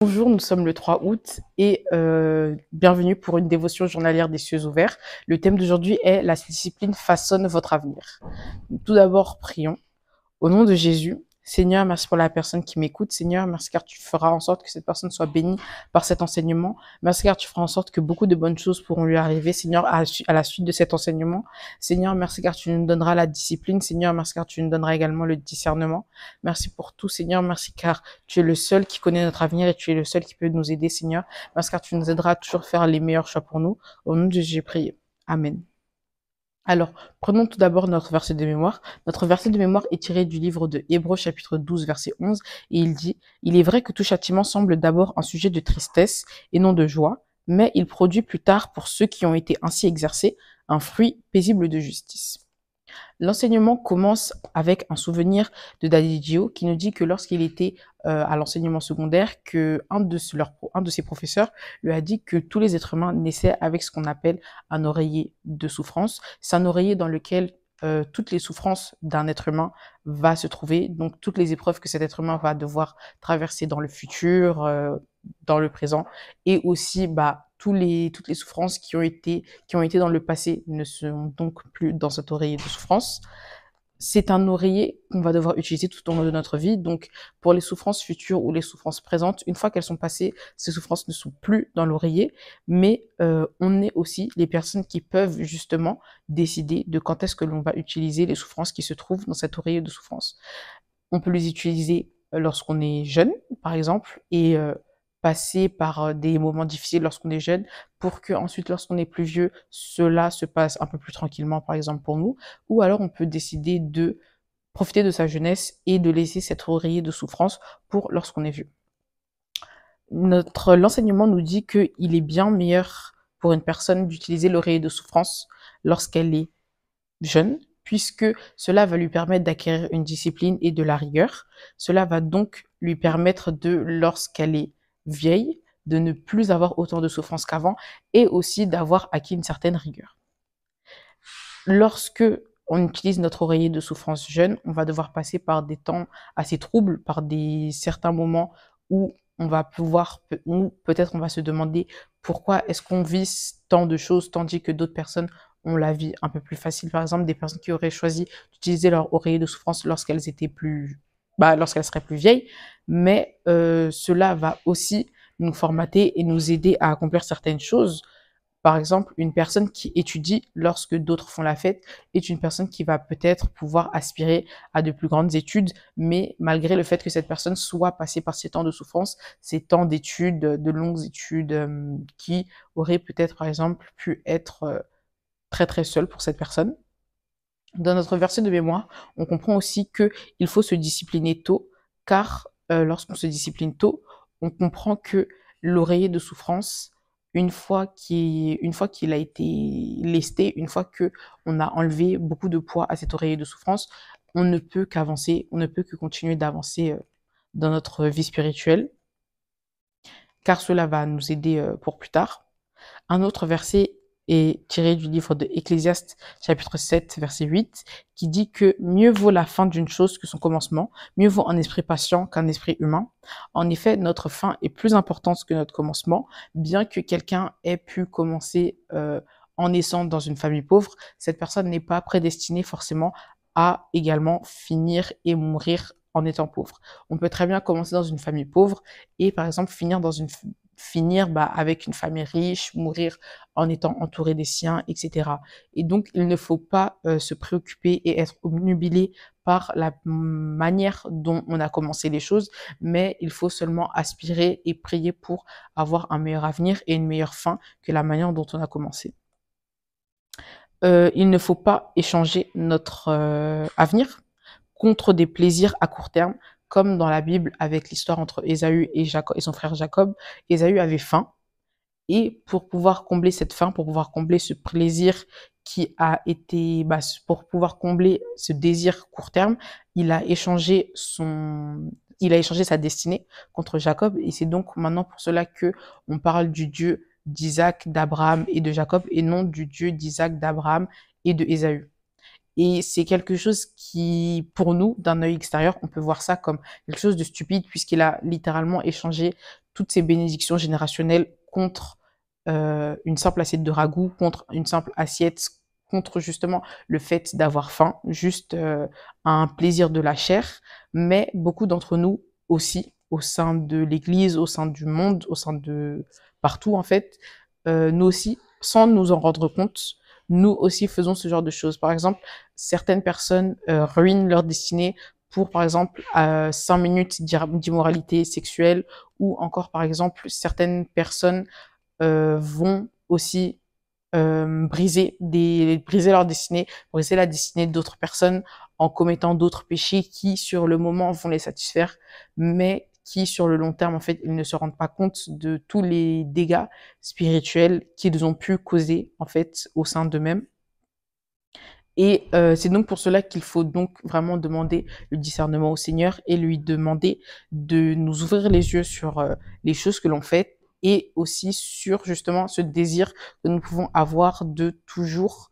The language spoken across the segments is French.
Bonjour, nous sommes le 3 août et bienvenue pour une dévotion journalière des cieux ouverts. Le thème d'aujourd'hui est la discipline façonne votre avenir. Tout d'abord, prions. Au nom de Jésus, Seigneur, merci pour la personne qui m'écoute. Seigneur, merci car tu feras en sorte que cette personne soit bénie par cet enseignement. Merci car tu feras en sorte que beaucoup de bonnes choses pourront lui arriver, Seigneur, à la suite de cet enseignement. Seigneur, merci car tu nous donneras la discipline. Seigneur, merci car tu nous donneras également le discernement. Merci pour tout, Seigneur. Merci car tu es le seul qui connaît notre avenir et tu es le seul qui peut nous aider, Seigneur. Merci car tu nous aideras à toujours faire les meilleurs choix pour nous. Au nom de Jésus, j'ai prié. Amen. Alors, prenons tout d'abord notre verset de mémoire. Notre verset de mémoire est tiré du livre de Hébreux chapitre 12 verset 11 et il dit « Il est vrai que tout châtiment semble d'abord un sujet de tristesse et non de joie, mais il produit plus tard pour ceux qui ont été ainsi exercés un fruit paisible de justice. » L'enseignement commence avec un souvenir de Daddy qui nous dit que lorsqu'il était à l'enseignement secondaire, que un de ses professeurs lui a dit que tous les êtres humains naissaient avec ce qu'on appelle un oreiller de souffrance. C'est un oreiller dans lequel toutes les souffrances d'un être humain va se trouver, donc toutes les épreuves que cet être humain va devoir traverser dans le futur, dans le présent, et aussi toutes les souffrances qui ont été dans le passé ne sont donc plus dans cet oreiller de souffrance. C'est un oreiller qu'on va devoir utiliser tout au long de notre vie. Donc, pour les souffrances futures ou les souffrances présentes, une fois qu'elles sont passées, ces souffrances ne sont plus dans l'oreiller. Mais on est aussi les personnes qui peuvent justement décider de quand est-ce que l'on va utiliser les souffrances qui se trouvent dans cet oreiller de souffrance. On peut les utiliser lorsqu'on est jeune, par exemple, et passer par des moments difficiles lorsqu'on est jeune pour que ensuite lorsqu'on est plus vieux, cela se passe un peu plus tranquillement, par exemple, pour nous. Ou alors on peut décider de profiter de sa jeunesse et de laisser cet oreiller de souffrance pour lorsqu'on est vieux. L'enseignement nous dit qu'il est bien meilleur pour une personne d'utiliser l'oreiller de souffrance lorsqu'elle est jeune, puisque cela va lui permettre d'acquérir une discipline et de la rigueur. Cela va donc lui permettre lorsqu'elle est vieille, de ne plus avoir autant de souffrance qu'avant et aussi d'avoir acquis une certaine rigueur. Lorsque on utilise notre oreiller de souffrance jeune, on va devoir passer par des temps assez troubles, par certains moments où on va peut-être on va se demander pourquoi est-ce qu'on vit tant de choses tandis que d'autres personnes ont la vie un peu plus facile. Par exemple, des personnes qui auraient choisi d'utiliser leur oreiller de souffrance lorsqu'elles seraient plus vieilles, mais cela va aussi nous formater et nous aider à accomplir certaines choses. Par exemple, une personne qui étudie lorsque d'autres font la fête est une personne qui va peut-être pouvoir aspirer à de plus grandes études, mais malgré le fait que cette personne soit passée par ces temps de souffrance, ces temps d'études, de longues études, qui auraient peut-être, par exemple, pu être très très seules pour cette personne. Dans notre verset de mémoire, on comprend aussi qu'il faut se discipliner tôt, car lorsqu'on se discipline tôt, on comprend que l'oreiller de souffrance, une fois qu'il a été lesté, une fois qu'on a enlevé beaucoup de poids à cet oreiller de souffrance, on ne peut qu'avancer, on ne peut que continuer d'avancer dans notre vie spirituelle, car cela va nous aider pour plus tard. Un autre verset est tiré du livre de Ecclésiaste, chapitre 7, verset 8, qui dit que mieux vaut la fin d'une chose que son commencement, mieux vaut un esprit patient qu'un esprit humain. En effet, notre fin est plus importante que notre commencement, bien que quelqu'un ait pu commencer en naissant dans une famille pauvre, cette personne n'est pas prédestinée forcément à également finir et mourir en étant pauvre. On peut très bien commencer dans une famille pauvre et par exemple finir avec une famille riche, mourir en étant entouré des siens, etc. Et donc, il ne faut pas se préoccuper et être obnubilé par la manière dont on a commencé les choses, mais il faut seulement aspirer et prier pour avoir un meilleur avenir et une meilleure fin que la manière dont on a commencé. Il ne faut pas échanger notre avenir contre des plaisirs à court terme, comme dans la Bible avec l'histoire entre Ésaü et son frère Jacob. Ésaü avait faim, et pour pouvoir combler cette faim, pour pouvoir combler ce plaisir qui a été, pour pouvoir combler ce désir court terme, il a échangé sa destinée contre Jacob, et c'est donc maintenant pour cela que on parle du Dieu d'Isaac, d'Abraham et de Jacob, et non du Dieu d'Isaac, d'Abraham et de Ésaü. Et c'est quelque chose qui, pour nous, d'un œil extérieur, on peut voir ça comme quelque chose de stupide puisqu'il a littéralement échangé toutes ses bénédictions générationnelles contre une simple assiette de ragoût, contre une simple assiette, contre justement le fait d'avoir faim, juste un plaisir de la chair. Mais beaucoup d'entre nous aussi, au sein de l'Église, au sein du monde, au sein de partout en fait, nous aussi, sans nous en rendre compte, nous aussi faisons ce genre de choses. Par exemple, certaines personnes ruinent leur destinée pour, par exemple, 5 minutes d'immoralité sexuelle, ou encore, par exemple, certaines personnes vont aussi briser leur destinée, briser la destinée d'autres personnes en commettant d'autres péchés qui, sur le moment, vont les satisfaire, mais qui, sur le long terme, en fait, ils ne se rendent pas compte de tous les dégâts spirituels qu'ils ont pu causer, en fait, au sein d'eux-mêmes. Et c'est donc pour cela qu'il faut donc vraiment demander le discernement au Seigneur et lui demander de nous ouvrir les yeux sur les choses que l'on fait et aussi sur justement ce désir que nous pouvons avoir de toujours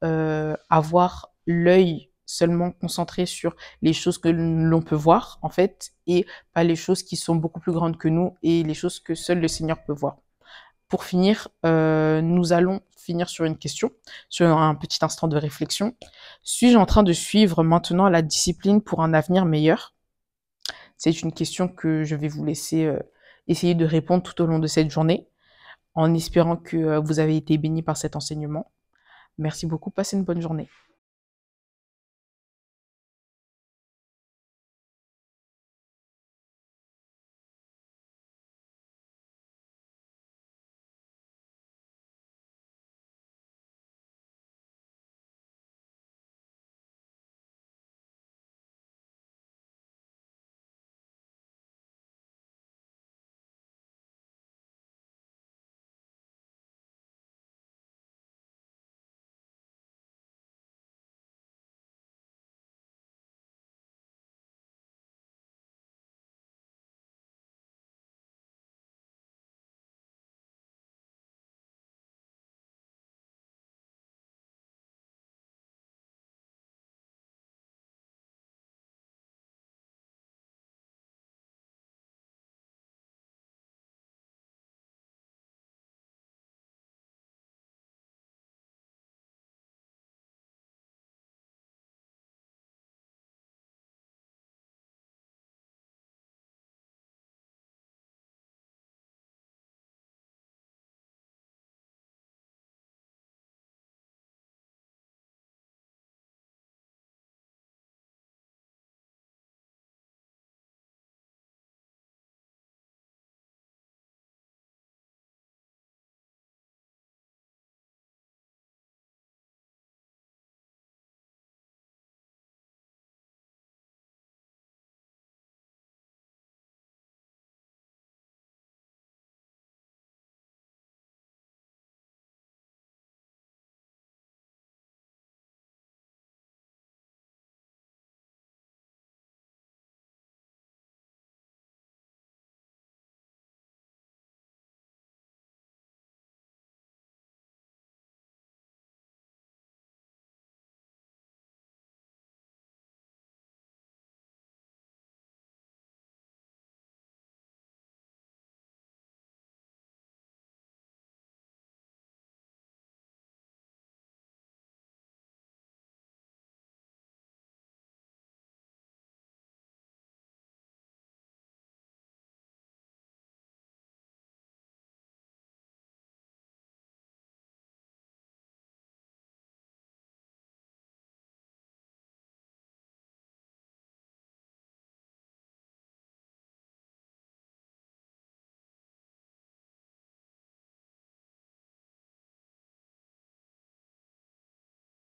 avoir l'œil seulement concentré sur les choses que l'on peut voir en fait et pas les choses qui sont beaucoup plus grandes que nous et les choses que seul le Seigneur peut voir. Pour finir, nous allons finir sur une question, sur un petit instant de réflexion. Suis-je en train de suivre maintenant la discipline pour un avenir meilleur? C'est une question que je vais vous laisser essayer de répondre tout au long de cette journée, en espérant que vous avez été bénis par cet enseignement. Merci beaucoup, passez une bonne journée.